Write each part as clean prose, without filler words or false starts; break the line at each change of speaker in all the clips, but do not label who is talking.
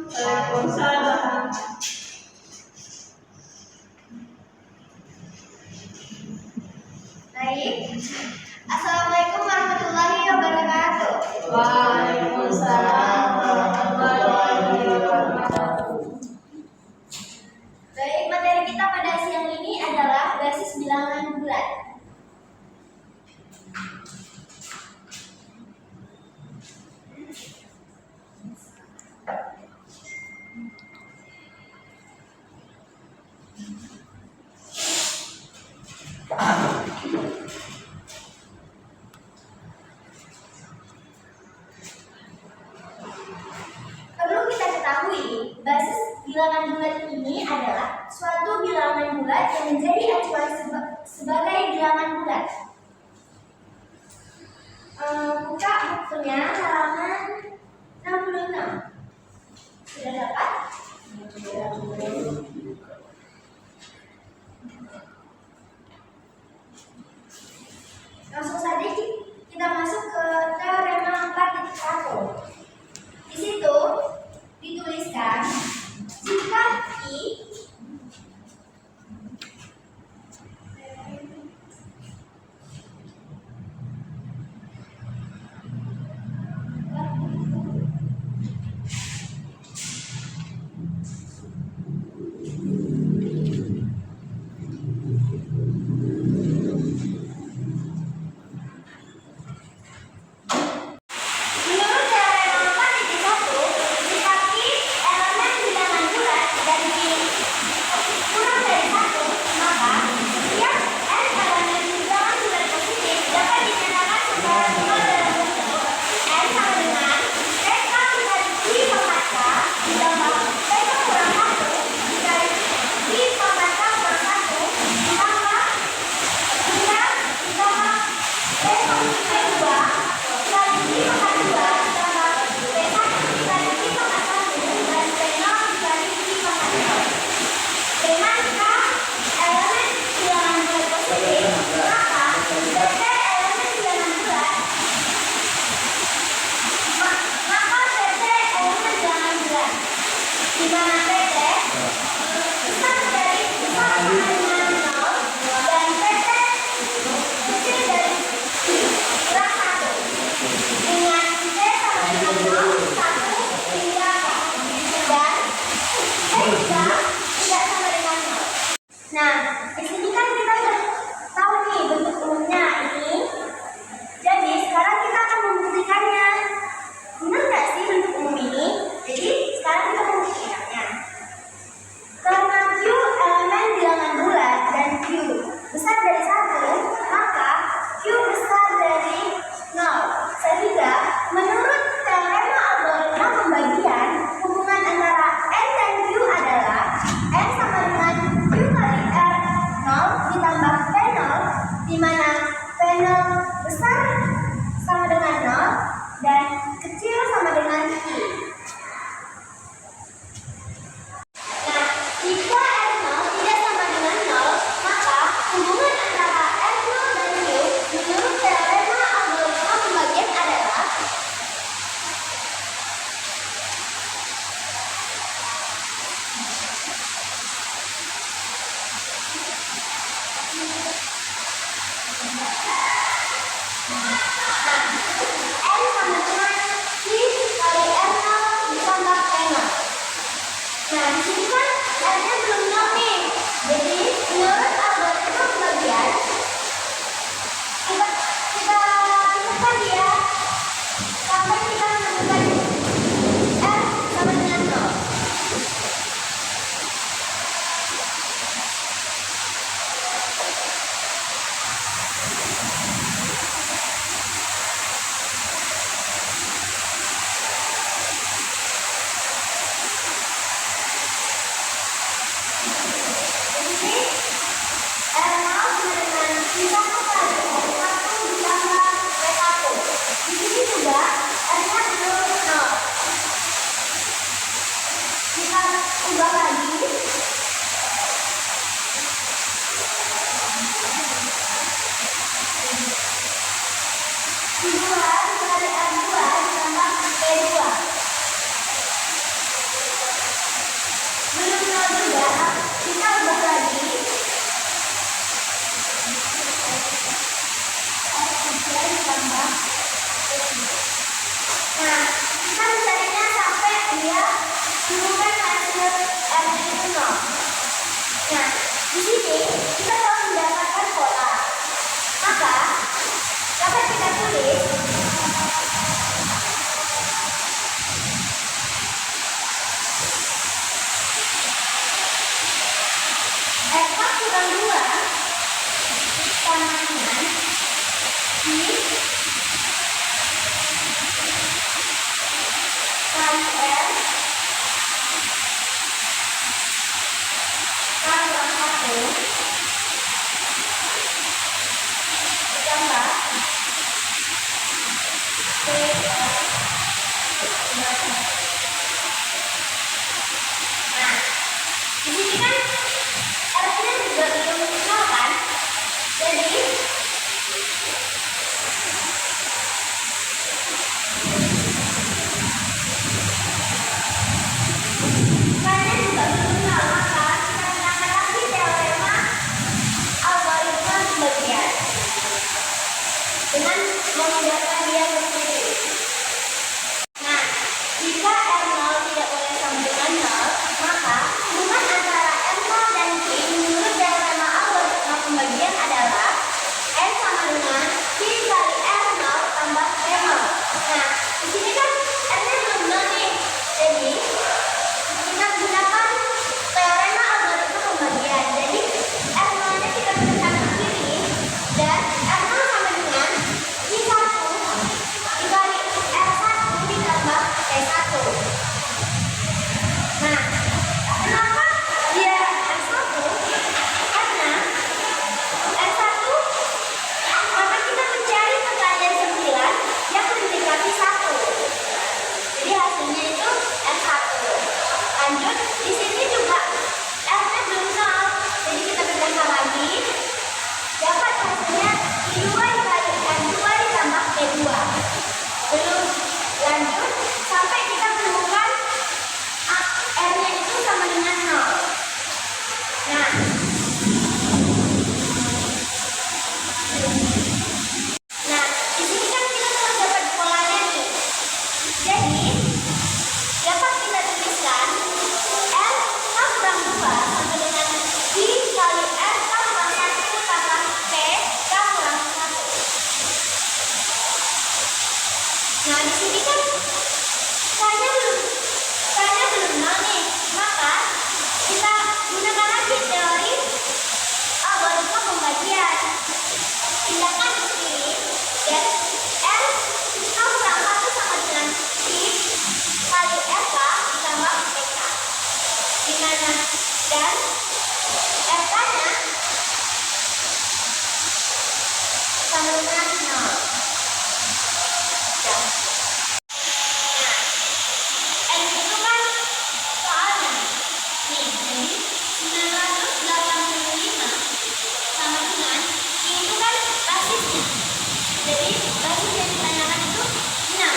Waalaikumsalam.
Baik. Assalamualaikum warahmatullahi wabarakatuh.
Waalaikumsalam warahmatullahi wabarakatuh.
Baik, materi kita pada siang ini adalah basis bilangan bulat. Perlu kita ketahui, basis bilangan bulat ini adalah suatu bilangan bulat yang menjadi acuan sebagai bilangan bulat. Buka bukunya halaman 66. Sudah dapat? Langsung saja kita masuk ke teorema 4.1. Di situ dituliskan jika I Nah, kita mencarinya sampai dia menemukan hasil R-nya itu 0. Nah, di sini kita telah mendapatkan pola. Maka dapat kita tulis F kurang 2 sama dengan I kali R kurang 1 ditambah P Nah, di sini kan R-nya juga belum 0 kan? Jadi karena juga belum 0, maka kita gunakan lagi teorema algoritma pembagian dengan memindahkan dia ke sini. Nah, jika R0 tidak boleh sama dengan 0, maka hubungan antara R0 dan Q menurut teorema algoritma pembagian adalah N sama dengan Q kali R0 tambah P0. Nah, di sini kan R-nya belum 0 nih. Jadi, kita gunakan teorema algoritma pembagian. Jadi, R0-nya kita tekan ke kiri dan R0 sama dengan Q1 dikali R1 ditambah P1. Nah, kenapa dia R1? Karena R1, maka kita mencari perkalian 9 yang mendekati 1. Jadi hasilnya itu R1. Lanjut, di sini juga R-nya belum 0. Jadi kita kerjakan lagi. Dapat hasilnya I2 dikali R2 ditambah P2. Belum lanjut sampai kita menemukan R-nya itu sama dengan 0. Nah, di sini kan kita telah dapat polanya nih. Jadi, dapat kita tuliskan R kurang 2 sama dengan I kali R kurang 1 tambah P kurang 1. Nah, di sini kan saya belum 0 nih. Maka kita gunakan lagi teori algoritma pembagian. Pindahkan ke sini dan R kurang 1 sama dengan I kali RK ditambah PK. Dimana dan RK-nya sama dengan 0. Ya. Nah, N itu kan soalnya nih, jadi 985 sama dengan I itu kan basisnya. Jadi basis yang ditanyakan itu 6. Nah,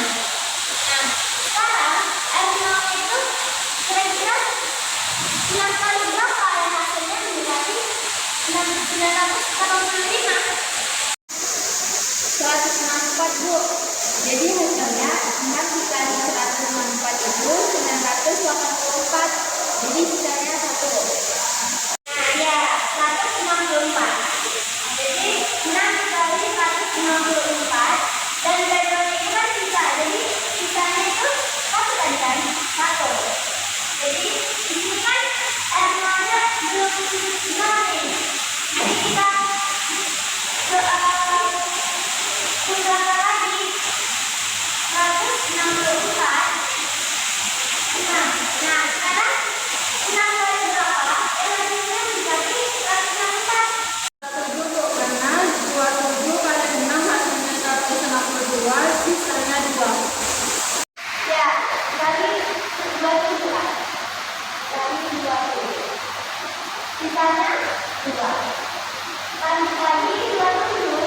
sekarang R0 itu kira-kira 9 kali berapa ya hasilnya mendekati 985?
164, Bu. Jadi hasilnya 6 dikali 164 itu 984. Jadi sisanya 1.
Nah, ya, 164. Jadi 6 dikali 164 dan background itu kan sisa. Jadi sisanya itu 1 tadi kan? 1. Jadi di sini kan R0-nya belum 0 nih. Jadi kita kurangkan lagi 164. Nah, sekarang 6 kali berapa? Hasilnya menjadi 164.
Karena 27 kali 6 hasilnya 162, sisanya 2.
Ya, kali 27 kan? Kali 20. Sisanya 2. Kali 27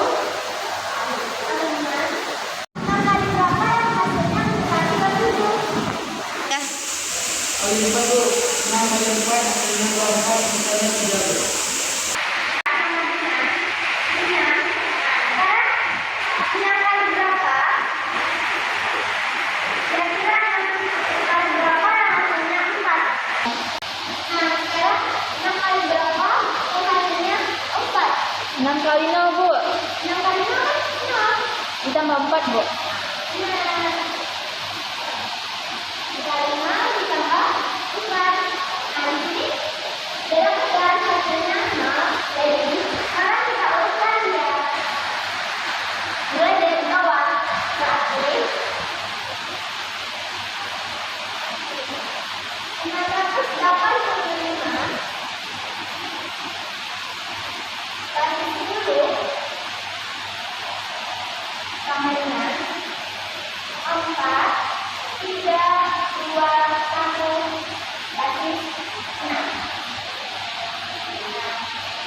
ditambah 4, Bu?
Nah, dikali 6 ditambah 4. Nah, di sini berat hasilnya 0. Jadi, sekarang kita urutkan ya. Mulai dari bawah ke atas. 685 bagi 10 sama dengan 4, 3, 2, 1 bagi 6.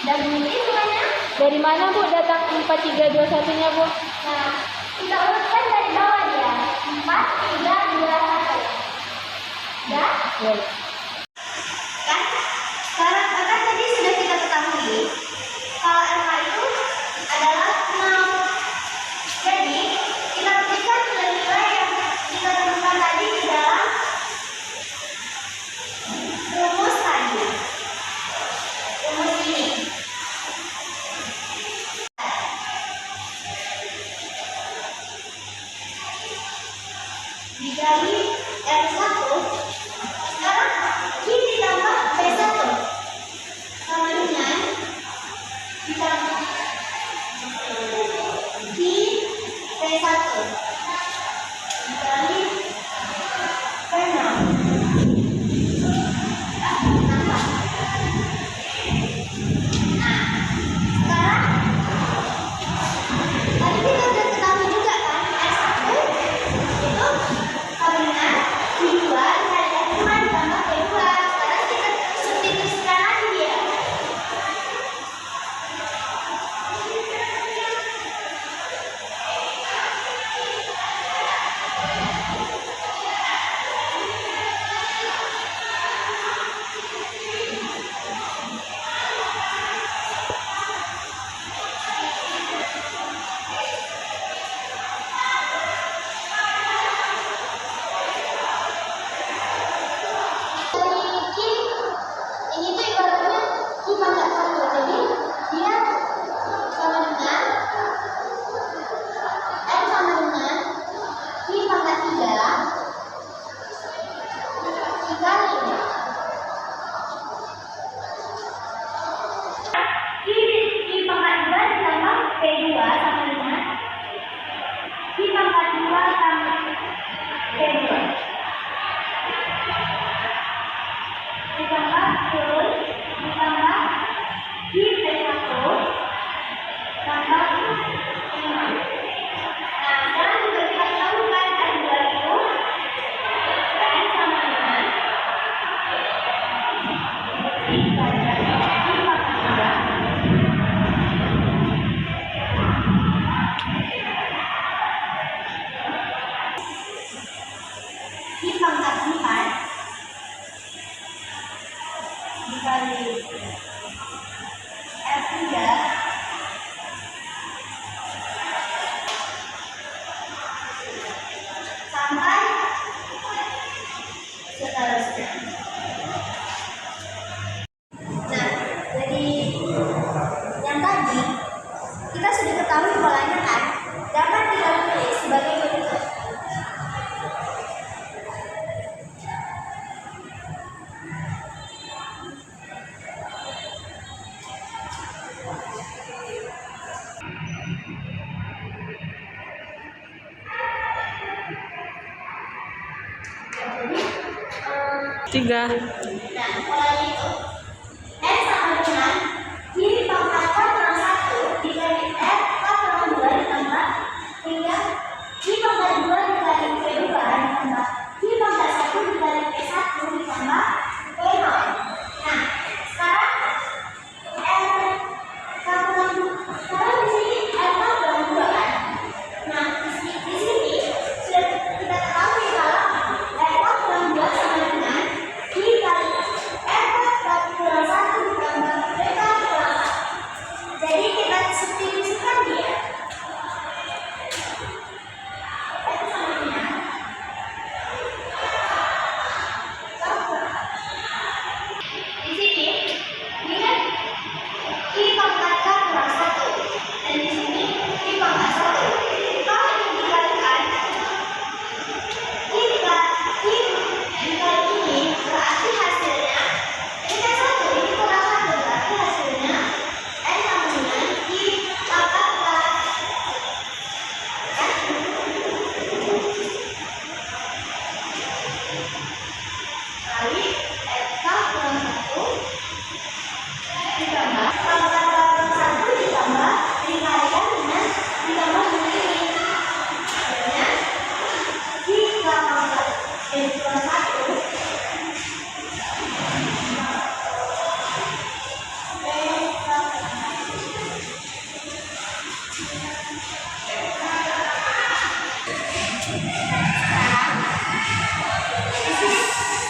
Dan ini semuanya.
Dari mana, Bu, datang 4, 3, 2, 1-nya, Bu?
Nah, kita urutkan dari bawah ya. 4, 3, 2, 1. Ya?
Ya.
Kan? Sekarang kan tadi sudah kita ketahui kalau RH itu adalah 0. Jadi, kita berikan nilai-nilai yang kita temukan tadi di dalam rumus tadi. Rumus ini. Dikali R1, sekarang Q ditambah B1 sama dengan ditambah Q B1 dikali B0. Nambah. Nah, sekarang tadi kita sudah ketahui juga kan R1 itu sama dengan Q2 dikali R2 ditambah B2. Sekarang kita substitusikan lagi ya. Ini tuh ibaratnya Q pangkat 1. Jadi dia sama dengan R sama dengan Q pangkat 3 dikali Q pangkat 2 ditambah P2 sama dengan Q pangkat 2 tambah P2 ditambah terus ditambah Q P1 tambah 5. Nah, sekarang juga kita tahukan R2 itu N sama dengan Q pangkat 3 Q pangkat 4 dikali R3 sampai seterusnya. Nah, dari yang tadi kita sudah ketahui polanya kan, dapat kita tulis sebagai berikut. Jadi,
3.
nah, polanya itu N sama dengan Q pangkat 4 kurang 1 dikali R 4 kurang 2 ditambah hingga Q pangkat 2 dikali P2 ditambah Q pangkat 1 dikali P1 ditambah P0. Nah, sekarang R 4 kurang 2. Sekarang di sini R 4 kurang 2 kan? Nah, di sini sudah kita ketahui kalau R 4 kurang 2 sama dengan Q kali R 4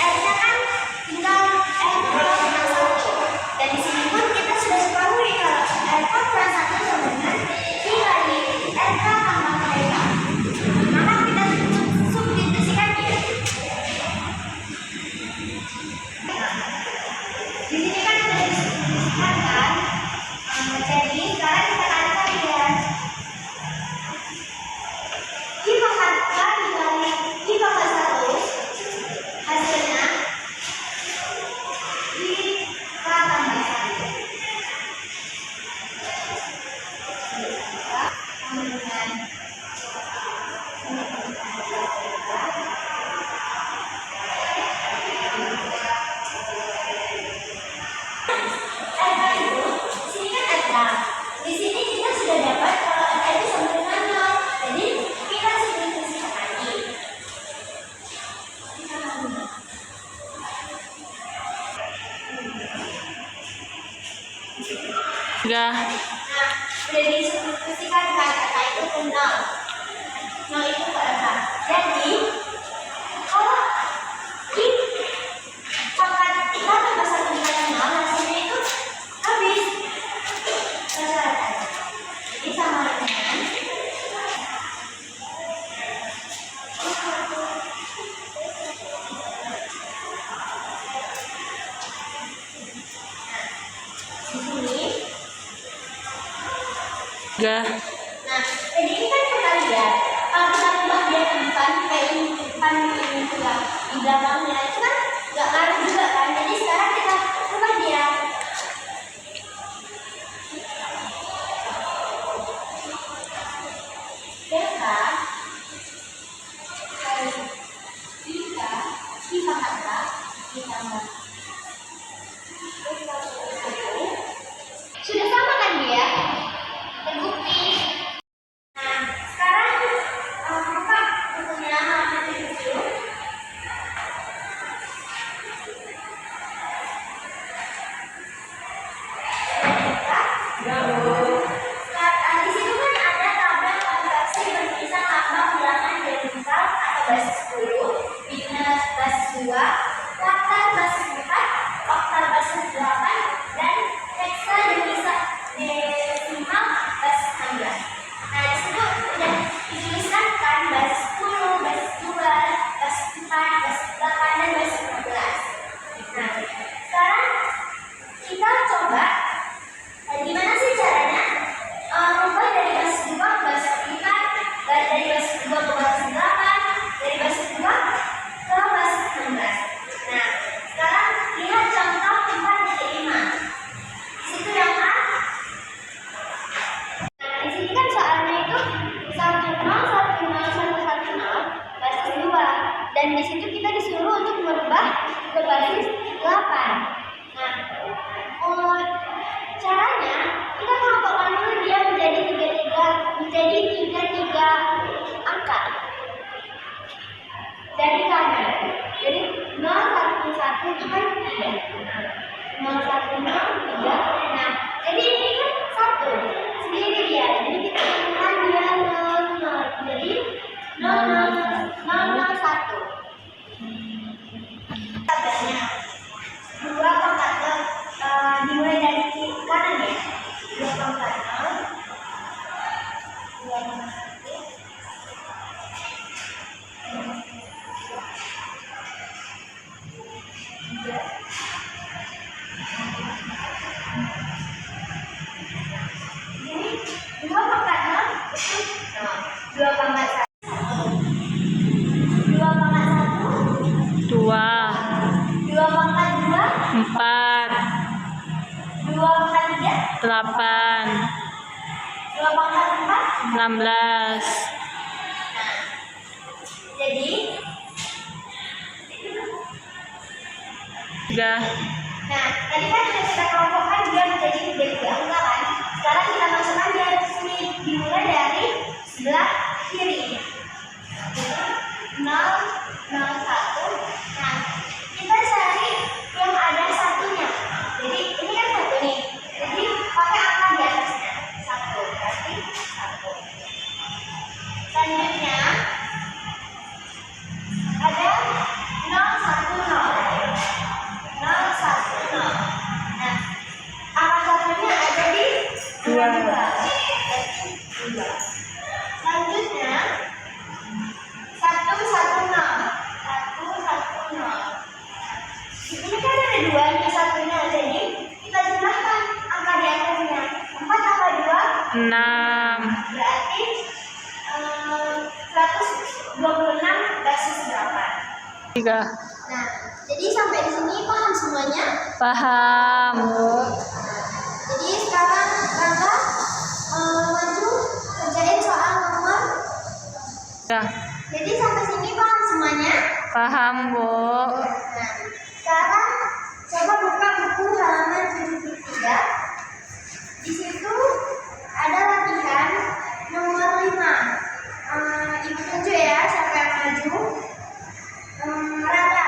R-nya kan tinggal R-nya 1. Dan di sini pun kita sudah ketahui kalau R kurang 1 sama dengan I kali R tambah R. Maka kita substitusikan ya. Di sini kan sudah disubstitusikan kan. Jadi sekarang kita kalikan ya. I pangkat 2 dikali I pangkat 1 hasilnya I tambah 1. Sama dengan di sini kita sudah dapat kalau R itu sama dengan 0. Jadi kita substitusikan lagi.
Tiga.
Nah, sudah disubstitusikan kan kata itu ke 0. 0 itu ke R. Jadi kalau I pangkat 3 tambah 1 dikali 0 hasilnya itu habis. Persyaratan. Jadi sama dengan di sini.
Tiga.
Nah, jadi ini kan kita lihat kalau kita ubah dia ke depan kayak ini ke depan ini juga di belakangnya itu kan nggak ngaruh juga kan. Jadi sekarang kita ubah dia. Delta kali 3 I pangkat 4 ditambah sudah sama kan dia? Terbukti. Nah, sekarang apa bentuknya halaman 7? Di situ kan ada tabel konversi bertulisan lambang bilangan desimal atau basis 10, bina basis 2, laktar basis 4, oktal basis 8, dan heksadesimal basis 16. Nah, di situ udah dituliskan kan basis 10, basis 2, basis 4, basis 8, dan basis 16. Nah, sekarang kita coba gimana sih caranya rubah dari basis 2 ke basis 4, dari basis 2 ke basis 8, dari basis 2 ke basis 16. Nah, sekarang lihat contoh 4.5. Di situ yang A. Nah, di sini kan soalnya itu 10, 10, 110 basis 2. Dan di situ kita disuruh untuk merubah ke basis 8. Nah, caranya kita kelompokkan dulu dia menjadi 33 angka dari kanan. Jadi 0, 1, 1 itu kan 3. 0, 1, 0, 3. Nah, jadi ini kan 1 sendiri dia. Jadi kita temukan dia 0, 0. Jadi 0, 0, 0, 0, 1. Tabelnya 2 pangkat 0 dimulai dari kanan ya. 2 pangkat 0, 2 pangkat 1. 2 pangkat 0 itu 0. 2 pangkat 1. 2 pangkat 1.
2.
2 pangkat 2.
4.
2 pangkat 3.
8.
2 pangkat 4.
16.
Jadi
3.
nah, tadi kan sudah kita kelompokkan dia menjadi 3 angka kan. Sekarang kita masukkan dia di sini dimulai dari sebelah kiri. 0, 0, 1. Nah, kita cari yang ada satunya. Jadi ini kan 1 nih. Jadi pakai angka di atasnya. 1 berarti 1.
3.
Nah, jadi sampai di sini paham semuanya?
Paham.
Jadi sekarang Rangga maju kerjain soal nomor.
Ya.
Jadi sampai sini paham semuanya?
Paham, Bu.
Nah, sekarang coba buka buku halaman 73. Di situ ada latihan nomor 5. Ibu tunjuk ya siapa yang maju. Rangga,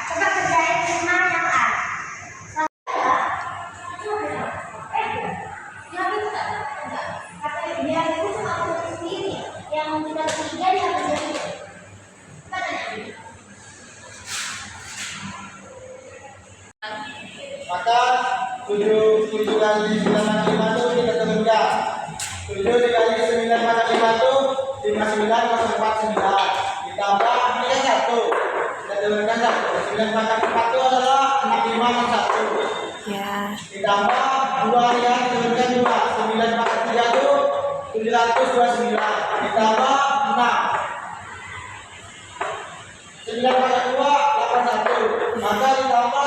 coba kerjain 5 yang A. Biar itu cuma aku sendiri. Yang kita tiga dia kerjain.
Maka 7 kali 9 kali 5 itu kita turunkan. 7 dikali 9 kali 5 itu 59,49. Ditambah ini kan 1. Kita turunkan 1. 9 kali 4 itu adalah 65,1.
Ya.
Ditambah 2 yang diturunkan 2. 9 kali 3 itu 729. Ditambah 6. 9 kali 2 81. Maka ditambah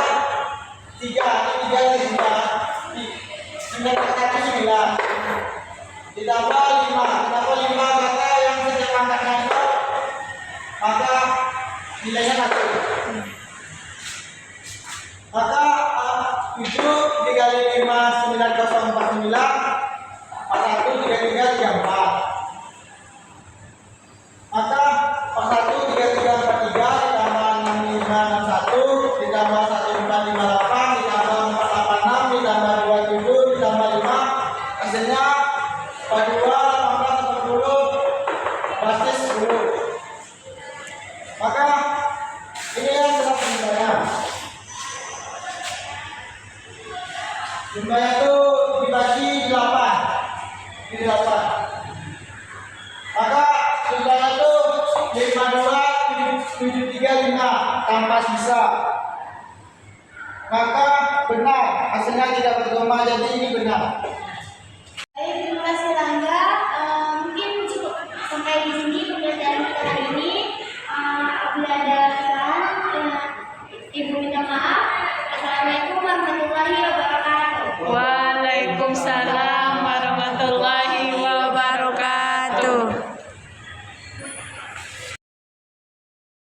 3, ini 3 kali 9 kali 9 ditambah 5, ditambah 5 maka yang setiap angkanya itu maka nilainya 1. Maka 7 dikali 5 9049 41 33 34. Maka 41 33 43 ditambah 6561 ditambah 1458 ditambah 486 ditambah 27 ditambah 5 hasilnya 42 18 40 basis 10. Maka ini yang sudah jumlahnya. Jumlahnya itu dibagi 8. Ini 8. Maka jumlahnya itu 52 735 tanpa sisa. Maka benar, hasilnya tidak berkoma, jadi ini benar.
Baik, terima kasih Rangga. Mungkin cukup sampai di sini pembelajaran kita hari ini. Apabila ada kesalahan, Ibu minta maaf. Assalamualaikum warahmatullahi wabarakatuh.
Waalaikumsalam.